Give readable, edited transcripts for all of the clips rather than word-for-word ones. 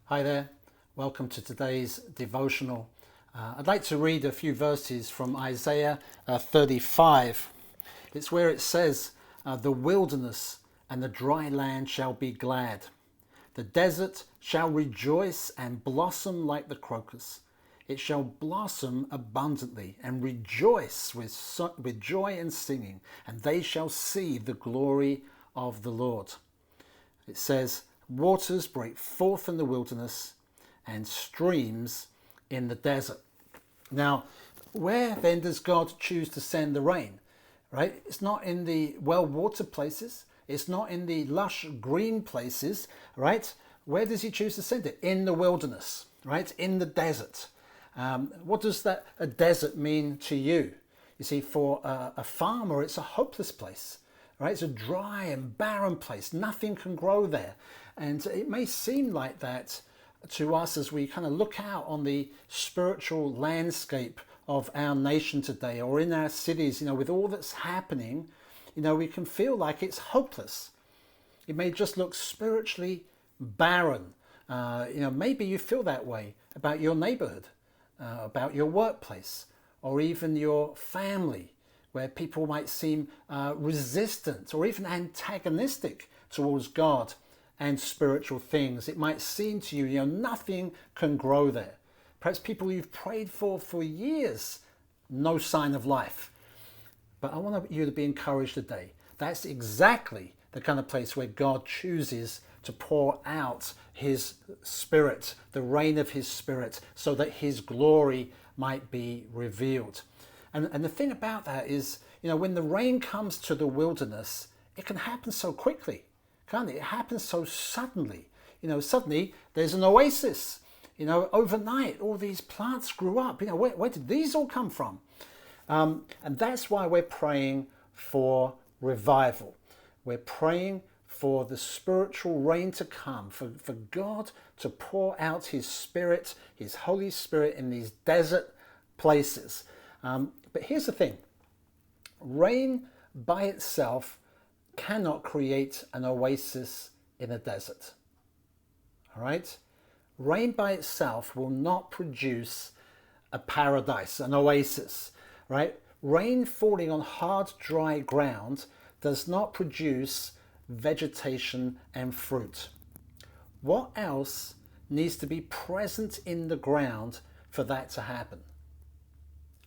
Hi there, welcome to today's devotional. I'd like to read a few verses from Isaiah 35. It's where it says, the wilderness and the dry land shall be glad. The desert shall rejoice and blossom like the crocus. It shall blossom abundantly and rejoice with joy and singing, and they shall see the glory of the Lord. It says, waters break forth in the wilderness and streams in the desert. Now, where then does God choose to send the rain? Right? It's not in the well-watered places. It's not in the lush green places, right? Where does he choose to send it? In the wilderness, right? In the desert. What does a desert mean to you? You see, for a farmer, it's a hopeless place, right? It's a dry and barren place. Nothing can grow there. And it may seem like that to us as we kind of look out on the spiritual landscape of our nation today or in our cities, with all that's happening, we can feel like it's hopeless. It may just look spiritually barren. Maybe you feel that way about your neighborhood, about your workplace, or even your family, where people might seem resistant or even antagonistic towards God and spiritual things. It might seem to you, nothing can grow there. Perhaps people you've prayed for years, no sign of life. But I want you to be encouraged today. That's exactly the kind of place where God chooses to pour out his Spirit, the rain of his Spirit, so that his glory might be revealed. And the thing about that is, when the rain comes to the wilderness, it can happen so quickly, can't it? It happens so suddenly. Suddenly there's an oasis. Overnight, all these plants grew up. Where did these all come from? And that's why we're praying for revival. We're praying for the spiritual rain to come, for God to pour out his Spirit, his Holy Spirit in these desert places. But here's the thing. Rain by itself cannot create an oasis in a desert. All right? Rain by itself will not produce a paradise, an oasis, right? Rain falling on hard, dry ground does not produce vegetation and fruit. What else needs to be present in the ground for that to happen?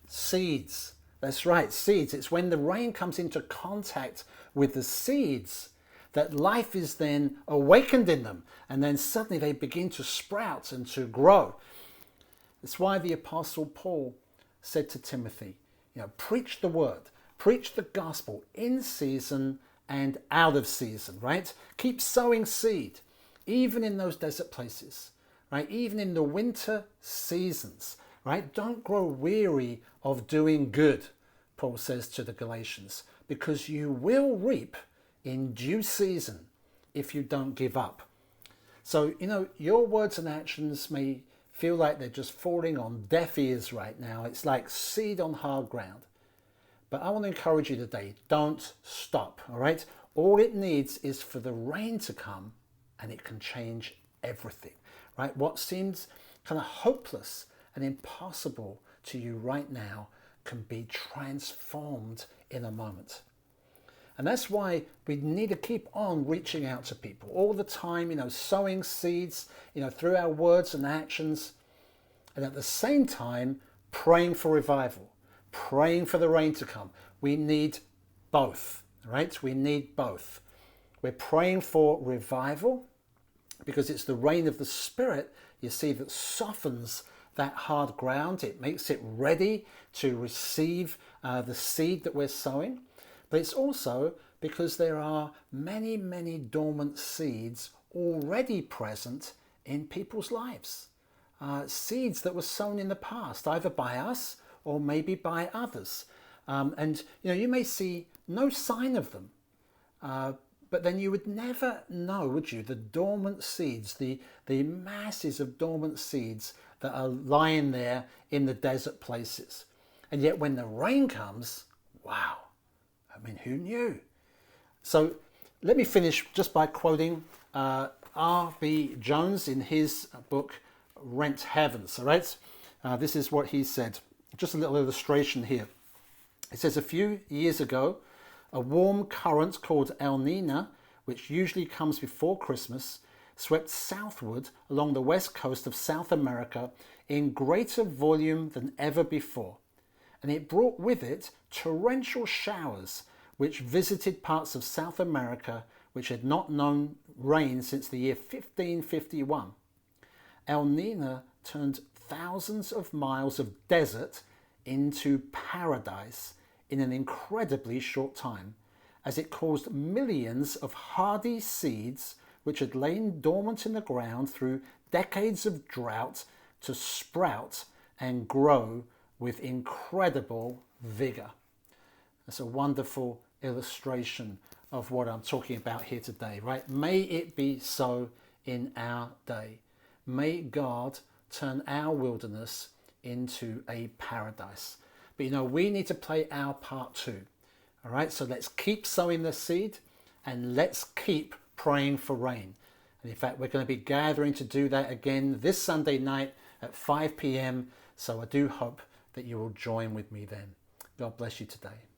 Seeds. That's right, seeds. It's when the rain comes into contact with the seeds that life is then awakened in them, and then suddenly they begin to sprout and to grow. That's why the Apostle Paul said to Timothy, preach the word, preach the gospel in season and out of season, right? Keep sowing seed, even in those desert places, right? Even in the winter seasons, right? Don't grow weary of doing good, Paul says to the Galatians, because you will reap in due season if you don't give up. So, your words and actions may feel like they're just falling on deaf ears right now. It's like seed on hard ground. But I want to encourage you today, don't stop, all right? All it needs is for the rain to come and it can change everything, right? What seems kind of hopeless and impossible to you right now can be transformed in a moment. And that's why we need to keep on reaching out to people all the time, sowing seeds, through our words and actions. And at the same time, praying for revival, praying for the rain to come. We need both, right? We need both. We're praying for revival because it's the rain of the Spirit, you see, that softens that hard ground. It makes it ready to receive the seed that we're sowing. But it's also because there are many, many dormant seeds already present in people's lives. Seeds that were sown in the past, either by us or maybe by others. And you may see no sign of them. But then you would never know, would you, the dormant seeds, the masses of dormant seeds that are lying there in the desert places. And yet when the rain comes, wow, who knew? So let me finish just by quoting R.B. Jones in his book Rent Heavens. All right, this is what he said. Just a little illustration here. It says a few years ago, a warm current called El Nina, which usually comes before Christmas, swept southward along the west coast of South America in greater volume than ever before. And it brought with it torrential showers which visited parts of South America which had not known rain since the year 1551. El Nina turned thousands of miles of desert into paradise in an incredibly short time, as it caused millions of hardy seeds which had lain dormant in the ground through decades of drought to sprout and grow with incredible vigor. That's a wonderful illustration of what I'm talking about here today, right? May it be so in our day. May God turn our wilderness into a paradise. But you know, we need to play our part too. All right, so let's keep sowing the seed and let's keep praying for rain. And in fact, we're going to be gathering to do that again this Sunday night at 5 p.m. So I do hope that you will join with me then. God bless you today.